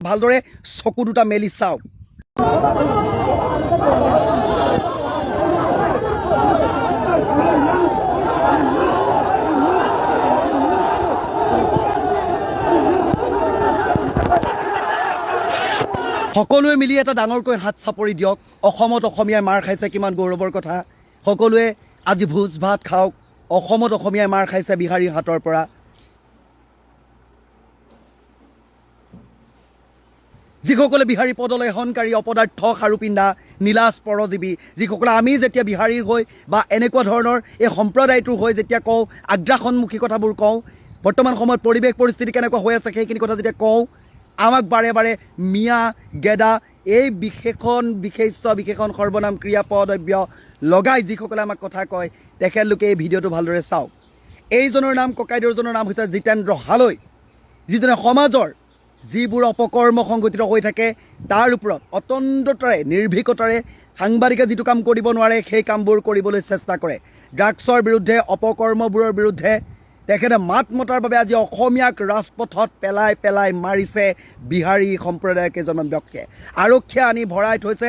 ভালদৰে চকু দুটা মেলি চাওক। সকলোৱে মিলি এটা ডাঙৰকৈ হাত চাপৰি দিয়ক। অসমত অসমীয়াই মাৰ খাইছে, কিমান গৌৰৱৰ কথা। সকলোৱে আজি ভোজ ভাত খাওক। অসমত অসমীয়াই মাৰ খাইছে বিহাৰীৰ হাতৰ পৰা। যিসকলে বিহাৰী পদলেহনকাৰী, অপদাৰ্থ, খাৰু পিন্ধা, নীলাজ পৰজীৱী, যিসকলে আমি যেতিয়া বিহাৰীৰ হৈ বা এনেকুৱা ধৰণৰ এই সম্প্ৰদায়টোৰ হৈ যেতিয়া কওঁ, আগ্ৰাসনমুখী কথাবোৰ কওঁ, বৰ্তমান সময়ত পৰিৱেশ পৰিস্থিতি কেনেকুৱা হৈ আছে সেইখিনি কথা যেতিয়া কওঁ, আমাক বাৰে বাৰে মিয়া, গেদা এই বিশেষণ সৰ্বনাম ক্ৰিয়াপদব্য লগাই যিসকলে আমাক কথা কয়, তেখেতলোকে এই ভিডিঅ'টো ভালদৰে চাওক। এইজনৰ নাম, ককাইদেউজনৰ নাম হৈছে জিতেন্দ্ৰ হালৈ, যিজনে সমাজৰ যিবোৰ অপকৰ্ম সংঘটিত হৈ থাকে তাৰ ওপৰত অতন্দ্ৰতাৰে, নিৰ্ভীকতাৰে সাংবাদিকে যিটো কাম কৰিব নোৱাৰে সেই কামবোৰ কৰিবলৈ চেষ্টা কৰে। ড্ৰাগছৰ বিৰুদ্ধে, অপকৰ্মবোৰৰ বিৰুদ্ধে তেখেতে মাত মতাৰ বাবে আজি অসমীয়াক ৰাজপথত পেলাই পেলাই মাৰিছে বিহাৰী সম্প্ৰদায়ৰ কেইজনমান ব্যক্তিয়ে। আৰক্ষীয়ে আনি ভৰাই থৈছে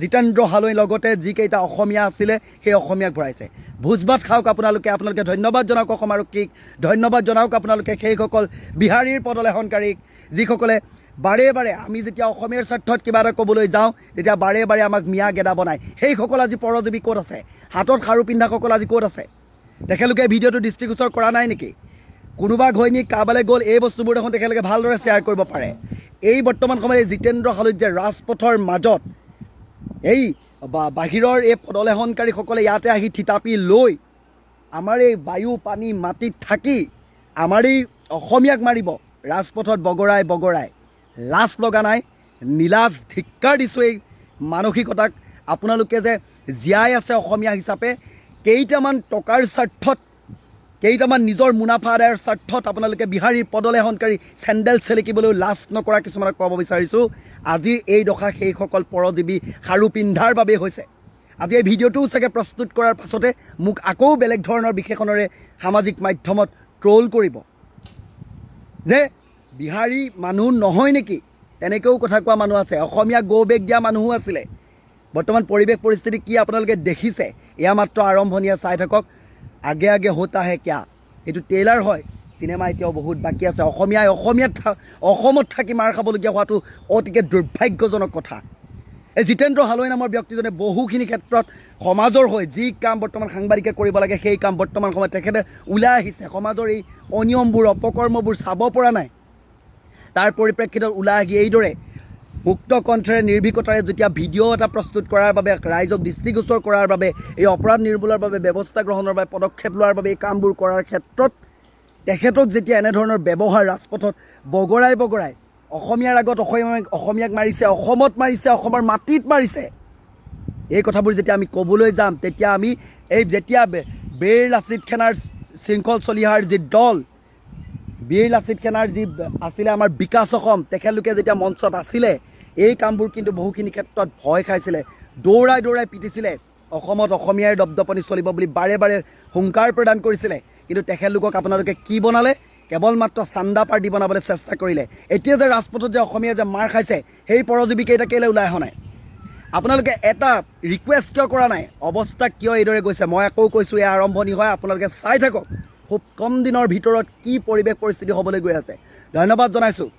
জিতেন্দ্ৰ হালৈৰ লগতে যিকেইটা অসমীয়া আছিলে সেই অসমীয়াক ভৰাইছে। ভোজ ভাত খাওক আপোনালোকে ধন্যবাদ জনাওক অসম আৰক্ষীক, ধন্যবাদ জনাওক আপোনালোকে সেইসকল বিহাৰীৰ পদলেহনকাৰীক, যিসকলে বাৰে বাৰে আমি যেতিয়া অসমীয়াৰ স্বাৰ্থত কিবা এটা ক'বলৈ যাওঁ তেতিয়া বাৰে বাৰে আমাক মিয়া গেদা বনায়। সেইসকল আজি পৰজীৱী ক'ত আছে? হাতত খাৰু পিন্ধাসকল আজি ক'ত আছে? তেখেতলোকে ভিডিঅ'টো দৃষ্টিগোচৰ কৰা নাই নেকি? কোনোবা ঘৈণীক কাবালৈ গ'ল, এই বস্তুবোৰ দেখোন তেখেতলোকে ভালদৰে শ্বেয়াৰ কৰিব পাৰে। এই বৰ্তমান সময়ত এই জিতেন্দ্ৰ হালৈত যে ৰাজপথৰ মাজত এই বাহিৰৰ এই পদলেহনকাৰীসকলে ইয়াতে আহি থিতাপি লৈ আমাৰ এই বায়ু পানী মাটিত থাকি আমাৰ এই অসমীয়াক মাৰিব, ৰাজপথত বগৰাই বগৰাই লাজ লগা নাই? নীলাজ, ধিক্কাৰ দিছোঁ এই মানসিকতাক। আপোনালোকে যে জীয়াই আছে অসমীয়া হিচাপে, কেইটামান টকাৰ স্বাৰ্থত, কেইটামান নিজৰ মুনাফা আদায়ৰ স্বাৰ্থত আপোনালোকে বিহাৰীৰ পদলেহনকাৰী চেণ্ডেল চেলেকিবলৈ লাজ নকৰা কিছুমানক ক'ব বিচাৰিছোঁ, আজিৰ এই দশা সেইসকল পৰজীৱী খাৰু পিন্ধাৰ বাবেই হৈছে। আজি এই ভিডিঅ'টোও চাগে প্ৰস্তুত কৰাৰ পাছতে মোক আকৌ বেলেগ ধৰণৰ বিশেষণেৰে সামাজিক মাধ্যমত ট্ৰল কৰিব যে বিহাৰী মানুহ নহয় নেকি, তেনেকৈও কথা কোৱা মানুহ আছে। অসমীয়া গৌবেগ দিয়া মানুহো আছিলে। বৰ্তমান পৰিৱেশ পৰিস্থিতি কি আপোনালোকে দেখিছে। এয়া মাত্ৰ আৰম্ভণিয়ে, চাই থাকক। আগে আগে হোতা হে কিয়া, এইটো ট্ৰেইলাৰ হয়, চিনেমা এতিয়াও বহুত বাকী আছে। অসমত থাকি মাৰ খাবলগীয়া হোৱাটো অতিকে দুৰ্ভাগ্যজনক কথা। এই জিতেন্দ্ৰ হালৈ নামৰ ব্যক্তিজনে বহুখিনি ক্ষেত্ৰত সমাজৰ হৈ যি কাম বৰ্তমান সাংবাদিকে কৰিব লাগে সেই কাম বৰ্তমান সময়ত তেখেতে ওলাই আহিছে। সমাজৰ এই অনিয়মবোৰ, অপকৰ্মবোৰ চাব পৰা নাই, তাৰ পৰিপ্ৰেক্ষিতত ওলাই আহি এইদৰে মুক্ত কণ্ঠেৰে, নিৰ্ভীকতাৰে যেতিয়া ভিডিঅ' এটা প্ৰস্তুত কৰাৰ বাবে, ৰাইজক দৃষ্টিগোচৰ কৰাৰ বাবে, এই অপৰাধ নিৰ্মূলৰ বাবে ব্যৱস্থা গ্ৰহণৰ বাবে, পদক্ষেপ লোৱাৰ বাবে এই কামবোৰ কৰাৰ ক্ষেত্ৰত তেখেতক যেতিয়া এনেধৰণৰ ব্যৱহাৰ ৰাজপথত বগৰাই বগৰাই অসমীয়াৰ আগত অসমীয়াক মাৰিছে, অসমত মাৰিছে, অসমৰ মাটিত মাৰিছে, এই কথাবোৰ যেতিয়া আমি ক'বলৈ যাম তেতিয়া আমি যেতিয়া বীৰ লাচিত সেনাৰ শৃংখল চলিহাৰ যি দল, বীৰ লাচিত সেনাৰ যি আছিলে আমাৰ বিকাশ অসম, তেখেতলোকে যেতিয়া মঞ্চত আছিলে এই কামবোৰ কিন্তু বহুখিনি ক্ষেত্ৰত ভয় খাইছিলে, দৌৰাই দৌৰাই পিটিছিলে, অসমত অসমীয়াৰ দপদপনি চলিব বুলি বাৰে বাৰে হুংকাৰ প্ৰদান কৰিছিলে। কিন্তু তেখেতলোকক আপোনালোকে কি বনালে? কেৱল মাত্ৰ চান্দা পাৰ্টি বনাবলৈ চেষ্টা কৰিলে। এতিয়া যে ৰাজপথত যে অসমীয়া যে মাৰ খাইছে সেই পৰজীৱীকেইটা কেলৈ ওলাই অহা নাই? আপোনালোকে এটা ৰিকুৱেষ্ট কিয় কৰা নাই? অৱস্থা কিয় এইদৰে গৈছে? মই আকৌ কৈছোঁ, এয়া আৰম্ভণি হয়, আপোনালোকে চাই থাকক খুব কম দিনৰ ভিতৰত কি পৰিৱেশ পৰিস্থিতি হ'বলৈ গৈ আছে। ধন্যবাদ জনাইছোঁ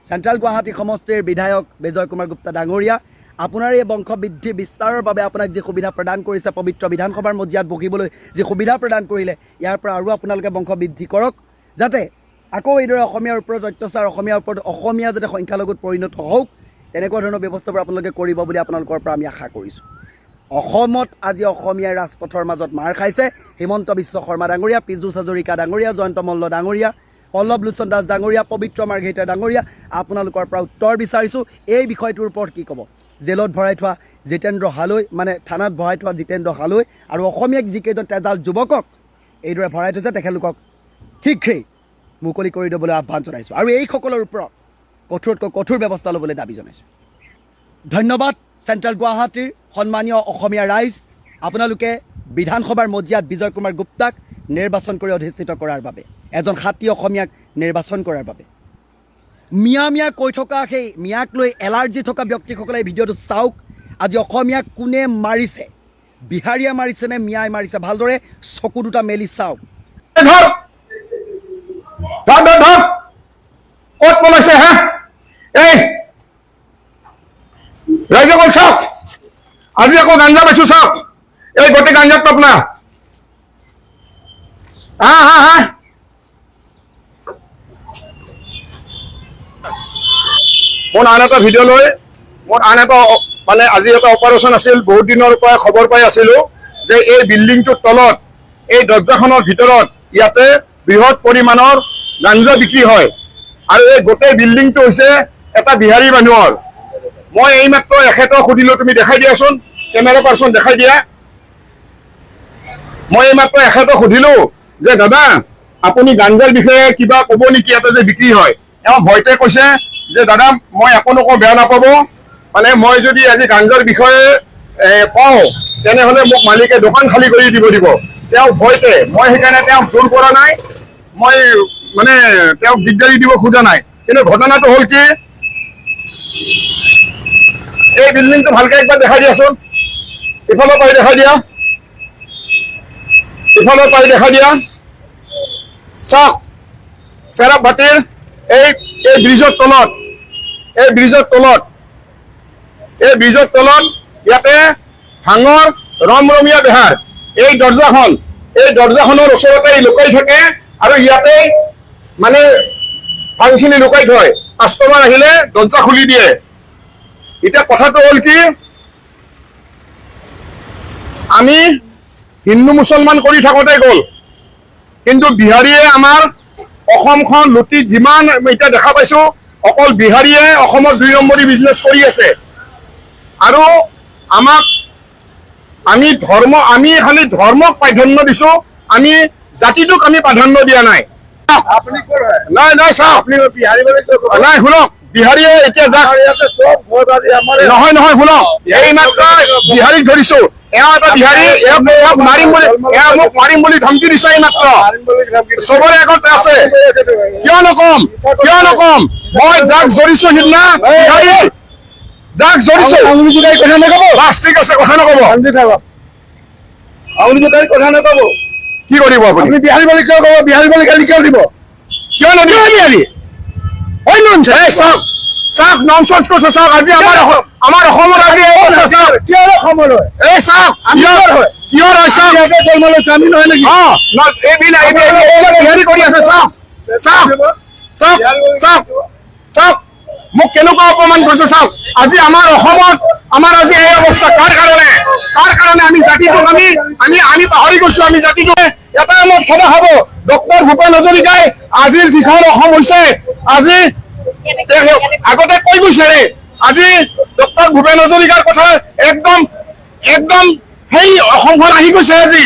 চেণ্ট্ৰেল গুৱাহাটী সমষ্টিৰ বিধায়ক বিজয় কুমাৰ গুপ্তা ডাঙৰীয়া। আপোনাৰ এই বংশ বৃদ্ধি বিস্তাৰৰ বাবে আপোনাক যি সুবিধা প্ৰদান কৰিছে, পবিত্ৰ বিধানসভাৰ মজিয়াত বহিবলৈ যি সুবিধা প্ৰদান কৰিলে, ইয়াৰ পৰা আৰু আপোনালোকে বংশ বৃদ্ধি কৰক, যাতে আকৌ এইদৰে অসমীয়াৰ ওপৰত অত্যাচাৰ, অসমীয়া যাতে সংখ্যালঘুত পৰিণত হওক, তেনেকুৱা ধৰণৰ ব্যৱস্থাবোৰ আপোনালোকে কৰিব বুলি আপোনালোকৰ পৰা আমি আশা কৰিছোঁ। অসমত আজি অসমীয়াই ৰাজপথৰ মাজত মাৰ খাইছে। হিমন্ত বিশ্ব শৰ্মা ডাঙৰীয়া, পীযুষ হাজৰিকা ডাঙৰীয়া, জয়ন্ত মল্ল ডাঙৰীয়া, পল্লৱ লোচন দাস ডাঙৰীয়া, পবিত্ৰ মাৰ্ঘেৰিটা ডাঙৰীয়া, আপোনালোকৰ পৰা উত্তৰ বিচাৰিছোঁ। এই বিষয়টোৰ ওপৰত কি ক'ব? জেলত ভৰাই থোৱা জিতেন্দ্ৰ হালৈ, মানে থানাত ভৰাই থোৱা জিতেন্দ্ৰ হালৈ আৰু অসমীয়াক যিকেইজন তেজাল যুৱকক এইদৰে ভৰাই থৈছে, তেখেতলোকক শীঘ্ৰেই মুকলি কৰি দিবলৈ আহ্বান জনাইছোঁ আৰু এইসকলৰ ওপৰত কঠোৰতকৈ কঠোৰ ব্যৱস্থা ল'বলৈ দাবী জনাইছোঁ। ধন্যবাদ চেণ্ট্ৰেল গুৱাহাটীৰ সন্মানীয় অসমীয়া ৰাইজ, আপোনালোকে বিধানসভাৰ মজিয়াত বিজয় কুমাৰ গুপ্তাক নিৰ্বাচন কৰি অধিষ্ঠিত কৰাৰ বাবে, এজন খাতি অসমীয়াক নিৰ্বাচন কৰাৰ বাবে। মিয়া কৈ থকা সেই মিয়াক লৈ এলাৰ্জি থকা ব্যক্তিসকলে এই ভিডিঅ'টো চাওক। আজি অসমীয়াক কোনে মাৰিছে, বিহাৰীয়ে মাৰিছে নে মিয়াই মাৰিছে, ভালদৰে চকু দুটা মেলি চাওক। ক'ত পলাইছে হা? এই ৰাইজসকল চাওক, আজি আকৌ গাঞ্জা পাইছো চাওক। এই গোটেই গাঞ্জাত আপোনাৰ মোৰ আন এটা ভিডিঅ' লৈ মোৰ আন এটা মানে আজি এটা অপাৰেশ্যন আছিল। বহুত দিনৰ পৰা খবৰ পাই আছিলো যে এই বিল্ডিংটোৰ তলত এই দৰ্জাখনৰ ভিতৰত ইয়াতে বৃহৎ পৰিমাণৰ গাঞ্জা বিক্ৰী হয় আৰু এই গোটেই বিল্ডিংটো হৈছে এটা বিহাৰী মানুহৰ। মই এইমাত্ৰ এখেতক সুধিলো, তুমি দেখাই দিয়াচোন, কেমেৰা পাৰ্চন দেখাই দিয়া। মই এইমাত্ৰ এখেতক সুধিলো যে দাদা আপুনি গাঞ্জাৰ বিষয়ে কিবা ক'ব নেকি, ইয়াতে যে বিক্ৰী হয়। এওঁ ভয়তে কৈছে যে দাদা মই একো নকওঁ, বেয়া নাপাব, মানে মই যদি আজি গাঞ্জাৰ বিষয়ে কওঁ তেনেহ'লে মোক মালিকে দোকান খালী কৰি দিব। তেওঁ ভয়তে, মই সেইকাৰণে তেওঁক জোৰ কৰা নাই, মই মানে তেওঁক দিগদাৰি দিব খোজা নাই। কিন্তু ঘটনাটো হ'ল কি, এই বিল্ডিংটো ভালকে একবাৰ দেখাই দিয়াচোন, ইফালৰ পাৰি দেখাই দিয়া, ইফালৰ পাৰি দেখাই দিয়া। চাওক চেৰাপ ভাটিৰ এই ব্ৰিজৰ তলত, এই ব্ৰিজৰ তলত ইয়াতে ভাঙৰ ৰমৰমীয়া বেহাৰ এই দৰ্জাখনৰ ওচৰতে লুকাই থাকে আৰু ইয়াতে মানে ভাংখিনি লুকাই থয়। কাষ্টমাৰ আহিলে দৰ্জা খুলি দিয়ে। এতিয়া কথাটো হ'ল কি, আমি হিন্দু মুছলমান কৰি থাকোঁতে গ'ল, কিন্তু বিহাৰীয়ে আমাৰ অসমখন লুটি যিমান এতিয়া দেখা পাইছো, অকল বিহাৰীয়ে অসমত 2 নম্বৰী বিজনেছ কৰি আছে। আৰু আমি খালি ধৰ্মক প্ৰাধান্য দিছো, আমি জাতিটোক আমি প্ৰাধান্য দিয়া নাই। নাই চাওক, আপুনি বিহাৰী নাই শুনক, বিহাৰীয়ে এতিয়া নহয় শুনক, এই মাত্ৰ বিহাৰীক ধৰিছো, এওঁ এটা বিহাৰী, এওক মাৰিম বুলি ধমকি দিছে। এই মাত্ৰ চবৰে আগত আছে, কিয় নকম, মই ড্ৰাগছ ধৰিছো সিদিনা, বিহাৰী ড্ৰাগছ ধৰিছো। ঠিক আছে, কথা নকব, কি কৰিব আপুনি? বিহাৰী বুলি কিয় কব? বিহাৰী বুলি গালি কিয় দিব? কিয় নিদিব বিহাৰী? চাওক ননচেন্স কৈছে। চাওক আজি আমাৰ অসমৰ আজি এই অৱস্থা চাওক। কিয় অসমৰ হয়? এই চাওক কিয় হয় চাওক, আমি নহয় নেকি? বিহাৰী কৰি আছে। চাওক মোক কেনেকুৱা অপমান কৰিছে চাওক। আজি আমাৰ অসমত আমাৰ আজি এই অৱস্থা কাৰ কাৰণে আমি জাতিটোক আমি পাহৰি গৈছো। আমি জাতিটোক এটা মত সদা খাব। ডক্টৰ ভূপেন হাজৰিকাই আজিৰ যিখন অসম হৈছে, আজি আগতে কৈ গৈছে, আজি ডক্টৰ ভূপেন হাজৰিকাৰ কথা একদম সেই অসমখন আহি গৈছে। আজি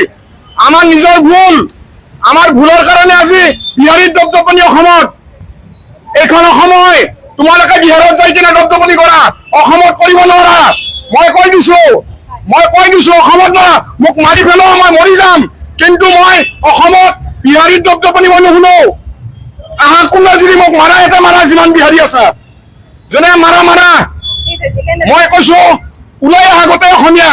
আমাৰ নিজৰ আমাৰ ভুলৰ কাৰণে আজি বিহাৰীৰ দপদপনি অসমত। এইখন অসম হয়, তোমালোকে বিহাৰত যাই কিনে দপদপনি কৰা, অসমত কৰিব নোৱাৰা। মই কৈ দিছো অসমত মোক মাৰি পেলোৱা, মই মৰি যাম, কিন্তু মই অসমত বিহাৰীৰ দপদপনি মই নুশুনো। কোনোবা যদি মোক মাৰা, এটা মাৰা, যিমান বিহাৰী আছে যোনে মাৰা। মই কৈছো ওলাই আহা গোটেই অসমীয়া,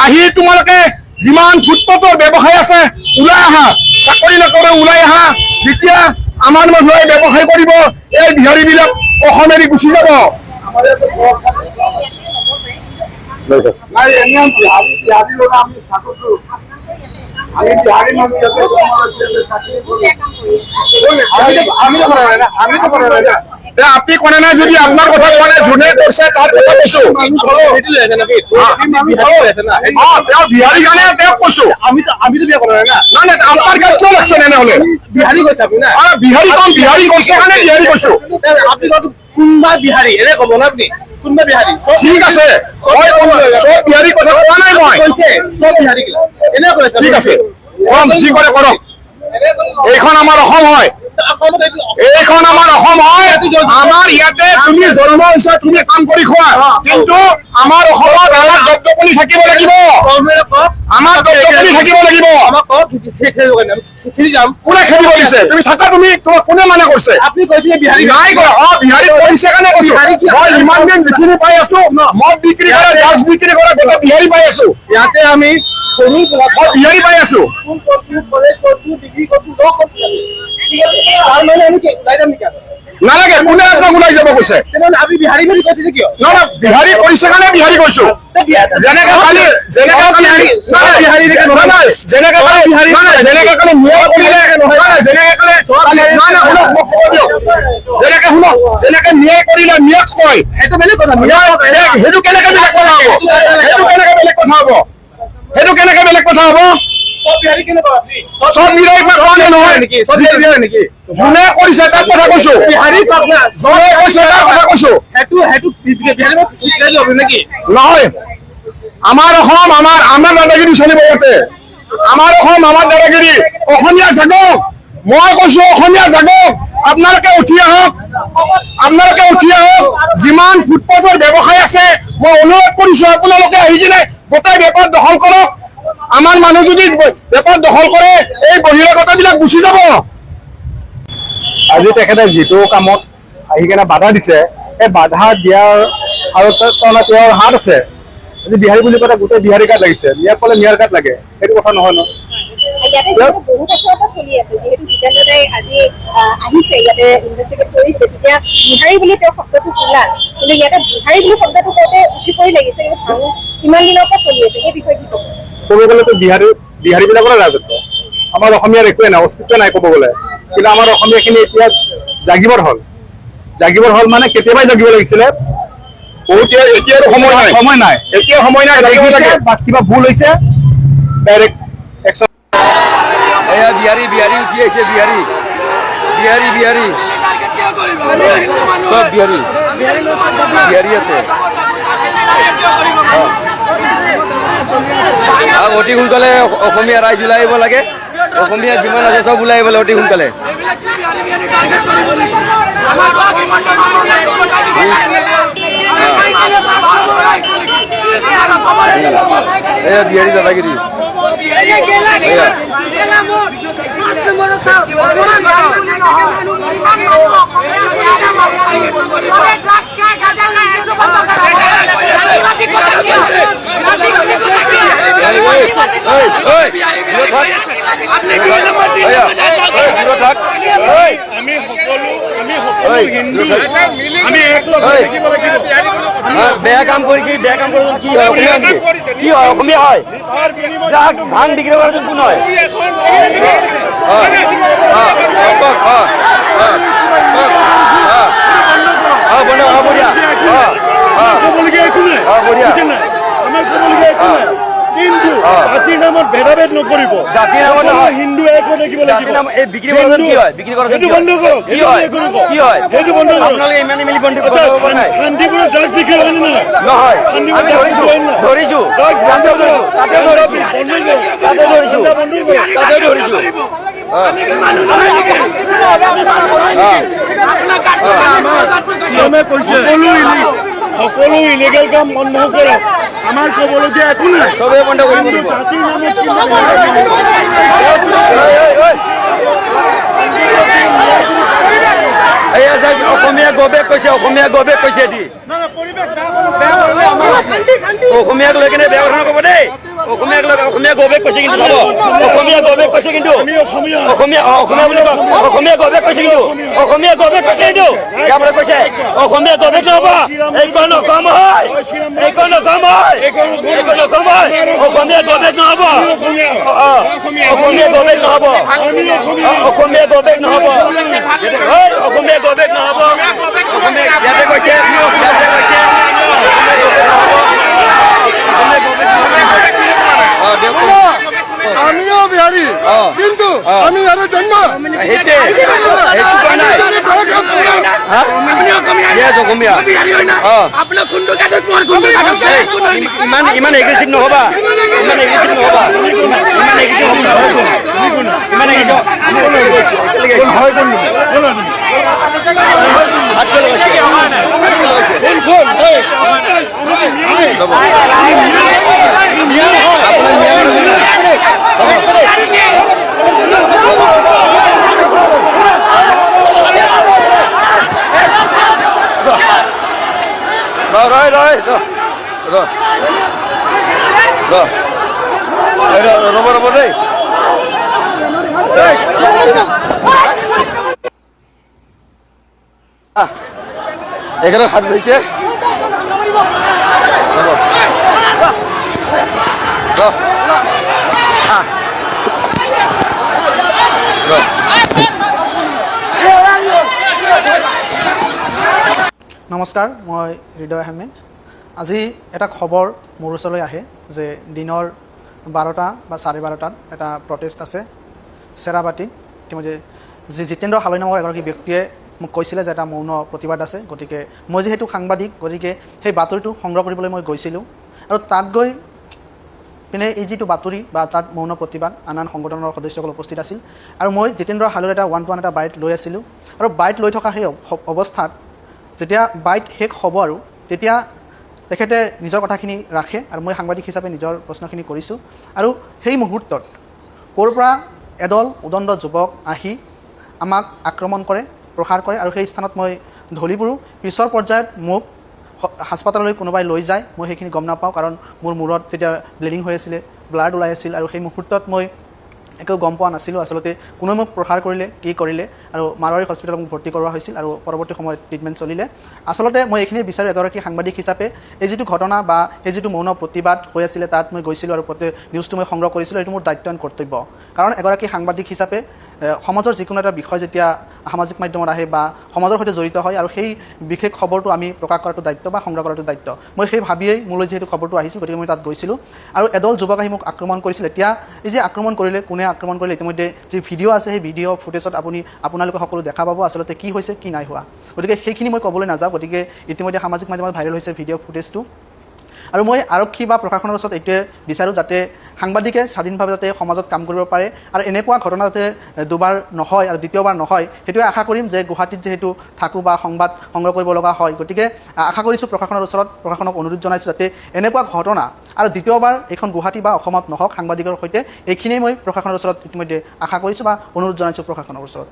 আহি তোমালোকে যিমান ফুটপাথৰ ব্যৱসায় আছে ওলাই আহা, চাকৰি নকৰে ওলাই আহা। যেতিয়া আমাৰ মানুহে ব্যৱসায় কৰিব, এই বিহাৰী বিলাক অসম এৰি গুচি যাব। আপনি করে না, যদি আপনার কথা মানে যোনে করছে তার কথা কৈছো। বিহারি গানে কৈছো, আমি তো বিয়া করা না। আপনার গান কিয় লাগছে তেনেহলে? বিহারি কৈছে আপনি না? বিহারি কম, বিহারি কৈছে কাৰণে বিহারি কৈছো। আপনি কত কোনবা বিহারি এনে কব না? আপনি কোনবা বিহারি? ঠিক আছে, মই সব বিহারি কথা কোৱা নাই, মই কৈছে সব বিহাৰি এনে কৈছে। ঠিক আছে, কম যি কৰে কৰক। এইখন আমাৰ অসম হয়, এইখন আমাৰ অসম হয়। আমাৰ ইয়াতে তুমি জন্ম হৈছা, তুমি কাম কৰি খোৱা, কিন্তু আমাৰ অসমত আমাৰ দপদপনি থাকিব লাগিব। আমাৰ দপ্তৰি থাকিব লাগিব কোনে খেলিব দিছে তুমি থাকা তুমি তোমাক কোনে মানে কৰিছে নাই কৰা বিহাৰী কৰিছে কাৰণে কৈছো মই ইমান দিন যিখিনি পাই আছো মদ বিক্ৰী কৰা ড্ৰাগছ বিক্ৰী কৰা গোটেই বিহাৰী পাই আছো ইয়াতে আমি বিহাৰী পাই আছো নালাগে কোনে আপোনাক ওলাই যাব কৈছে বিহাৰী কৰিছে কাৰণে বিহাৰী কৈছো যেনেকে কালি যেনেকে ন্যায় কৰিলে ন্যায় কয় সেইটো বেলেগ কথা সেইটো কেনেকে বেলেগ কথা হ'ব সেইটো কেনেকে বেলেগ কথা হ'ব সব বিহাৰী নহয় নেকি যোনে কৰিছে তাৰ কথা কৈছো যোনে কৈছে তাৰ কথা কৈছো নহয় আমাৰ অসম আমাৰ দাদাগিৰি চলিব ইয়াতে আমাৰ অসম আমাৰ দাদাগিৰি অসমীয়া জাগক মই কৈছো অসমীয়া জাগক আপোনালোকে উঠি আহক যিমান ফুটপাথৰ ব্যৱসায় আছে মই অনুৰোধ কৰিছো আপোনালোকে আহি কিনে গোটেই বেপাৰ দখল কৰক আমাৰ মানুহ যদি বেপাৰ দখল কৰে এই বহিৰাগতবিলাক গুচি যাব আজি তেখেতে যিটো কামত আহি কেনে বাধা দিছে এই বাধা দিয়াৰ আৰু তেওঁৰ হাত আছে আজি বিহাৰী বুলি ক'লে গোটেই বিহাৰী কাৰ্ড লাগিছে মিয়াক ক'লে মিয়াৰ কাৰ্ড লাগে সেইটো কথা নহয় ন বহু বছৰৰ পৰা চলি আছে যিহেতু জিতেন্দ্ৰদাই আজি আহিছে ইয়াতে ইনভেষ্টিগেট কৰিছে তেতিয়া বিহাৰী বুলি তেওঁ শব্দটো শুনা কিন্তু ইয়াতে বিহাৰী বুলি শব্দটো কওঁতে উঠি পৰি লাগিছে কিন্তু কিমান দিনৰ পৰা চলি আছে সেই বিষয়ে কি ক'ব ক'ব গ'লেতো বিহাৰীবিলাকৰে ৰাজত্ব আমাৰ অসমীয়াৰ একোৱে নাই অস্তিত্ব নাই ক'ব গ'লে কিন্তু আমাৰ অসমীয়াখিনি এতিয়া জাগিবৰ হ'ল মানে কেতিয়াবাই জাগিব লাগিছিলে এতিয়া সময় নাই কিবা ভুল হৈছে ডাইৰেক্ট একশ্যন এয়া বিহাৰী উঠি আহিছে বিহাৰী সব বিহাৰী আছে অতি সোনকালে অসমীয়া ৰাইজ ওলাই আহিব লাগে অসমীয়া যিমান আছে চব ওলাই আহিব লাগে অতি সোনকালে এয়া বিহাৰী দাদাগিৰি বেয়া কাম কৰিছে কি হয় অসমীয়া হয় ভাং বিক্ৰী কৰাৰ কোন হয় কিন্তু জাতিৰ নামত ভেদাভেদ নকৰিব জাতিৰ নামত হিন্দু এক দেখিব লাগিব বিক্ৰী কৰাৰ কি হয় সেইটো বন্ধ কৰক কি হয় সেইটো বন্ধ কৰক আপোনালোকে ইমান মিলি বন্ধ কৰিব নাই শান্তিপুৰত ড্ৰাগছ বিক্ৰী হয় নে নহয় আমি ধৰিছো সকলো ইলিগেল কাম বন্ধ কৰক আমাৰ ক'বলগীয়া একো নাই চবে বন্ধ কৰিব লাগিব জাতিৰ নামত অসমীয়া গৱেষ কৈছে এটি অসমীয়াক লৈ কিনে বেয়া কথা নক'ব দেই অসমীয়া গৱেষ কৈছে কিন্তু অসমীয়া গৱেষ কৈছে কিন্তু অসমীয়া গৱেষ কৈছে কিন্তু ইয়াৰ কৈছে অসমীয়া গৱেষ নহ'ব এইখন নকম হয় অসমীয়া গৱেষ নহ'ব অসমীয়া গৱেষ নহ'ব ইয়াতে কৈছে আমিও বিহাৰী কিন্তু আমি আৰু জন্ম ইমান এগ্ৰেছিভ নহবা হাত ৰ'ব দেই এখানে হাত ধুইছে নমস্কাৰ মই হৃদয় আহমেদ আজি এটা খবৰ মোৰ ওচৰলৈ আহে যে দিনৰ 12টা বা 12:30টাত এটা প্ৰটেষ্ট আছে চেৰাবাটিত ইতিমধ্যে যি জিতেন্দ্ৰ হালৈ নামৰ এগৰাকী ব্যক্তিয়ে মোক কৈছিলে যে এটা মৌন প্ৰতিবাদ আছে গতিকে মই যিহেতু সাংবাদিক গতিকে সেই বাতৰিটো সংগ্ৰহ কৰিবলৈ মই গৈছিলোঁ আৰু তাত গৈ পিনে এই যিটো বাতৰি বা তাত মৌন প্ৰতিবাদ আন সংগঠনৰ সদস্যসকল উপস্থিত আছিল আৰু মই জিতেন্দ্ৰ হালৈৰ এটা 1-to-1 এটা বাইট লৈ আছিলোঁ আৰু বাইট লৈ থকা সেই অৱস্থাত যেতিয়া বাইট শেষ হ'ব আৰু তেতিয়া তেখেতে নিজৰ কথাখিনি ৰাখে আৰু মই সাংবাদিক হিচাপে নিজৰ প্ৰশ্নখিনি কৰিছোঁ আৰু সেই মুহূৰ্তত ক'ৰ পৰা এদল উদণ্ড যুৱক আহি আমাক আক্ৰমণ কৰে প্ৰহাৰ কৰে আৰু সেই স্থানত মই ঢলি পৰোঁ পিছৰ পৰ্যায়ত মোক হাস্পাতাললৈ কোনোবাই লৈ যায় মই সেইখিনি গম নাপাওঁ কাৰণ মোৰ মূৰত তেতিয়া ব্লিডিং হৈ আছিলে ব্লাড ওলাই আছিল আৰু সেই মুহূৰ্তত মই একো গম পোৱা নাছিলোঁ আচলতে কোনে মোক প্ৰহাৰ কৰিলে কি কৰিলে আৰু মাৰোৱাৰী হস্পিটেলত মোক ভৰ্তি কৰোৱা হৈছিল আৰু পৰৱৰ্তী সময়ত ট্ৰিটমেণ্ট চলিলে আচলতে মই এইখিনি বিচাৰোঁ এগৰাকী সাংবাদিক হিচাপে এই যিটো ঘটনা বা এই যিটো মৌন প্ৰতিবাদ হৈ আছিলে তাত মই গৈছিলোঁ আৰু নিউজটো মই সংগ্ৰহ কৰিছিলোঁ এইটো মোৰ দায়িত্ব আৰু কৰ্তব্য কাৰণ এগৰাকী সাংবাদিক হিচাপে সমাজৰ যিকোনো এটা বিষয় যেতিয়া সামাজিক মাধ্যমত আহে বা সমাজৰ সৈতে জড়িত হয় আৰু সেই বিশেষ খবৰটো আমি প্ৰকাশ কৰাটো দায়িত্ব বা সংগ্ৰহ কৰাটো দায়িত্ব মই সেই ভাবিয়েই মোলৈ যিহেতু খবৰটো আহিছিল গতিকে মই তাত গৈছিলোঁ আৰু এদল যুৱক আহি মোক আক্ৰমণ কৰিছিল এতিয়া এই যে আক্ৰমণ কৰিলে কোনে আক্ৰমণ কৰিলে ইতিমধ্যে যি ভিডিঅ' আছে সেই ভিডিঅ' ফুটেজত আপোনালোকে সকলো দেখা পাব আচলতে কি হৈছে কি নাই হোৱা গতিকে সেইখিনি মই ক'বলৈ নাযাওঁ গতিকে ইতিমধ্যে সামাজিক মাধ্যমত ভাইৰেল হৈছে ভিডিঅ' ফুটেজটো আৰু মই আৰক্ষী বা প্ৰশাসনৰ ওচৰত এইটোৱে বিচাৰোঁ যাতে সাংবাদিকে স্বাধীনভাৱে যাতে সমাজত কাম কৰিব পাৰে আৰু এনেকুৱা ঘটনা যাতে দুবাৰ নহয় আৰু দ্বিতীয়বাৰ নহয় সেইটোৱে আশা কৰিম যে গুৱাহাটীত যিহেতু থাকোঁ বা সংবাদ সংগ্ৰহ কৰিব লগা হয় গতিকে আশা কৰিছোঁ প্ৰশাসনৰ ওচৰত প্ৰশাসনক অনুৰোধ জনাইছোঁ যাতে এনেকুৱা ঘটনা আৰু দ্বিতীয়বাৰ এইখন গুৱাহাটী বা অসমত নহওক সাংবাদিকৰ সৈতে এইখিনিয়ে মই প্ৰশাসনৰ ওচৰত ইতিমধ্যে আশা কৰিছোঁ বা অনুৰোধ জনাইছোঁ প্ৰশাসনৰ ওচৰত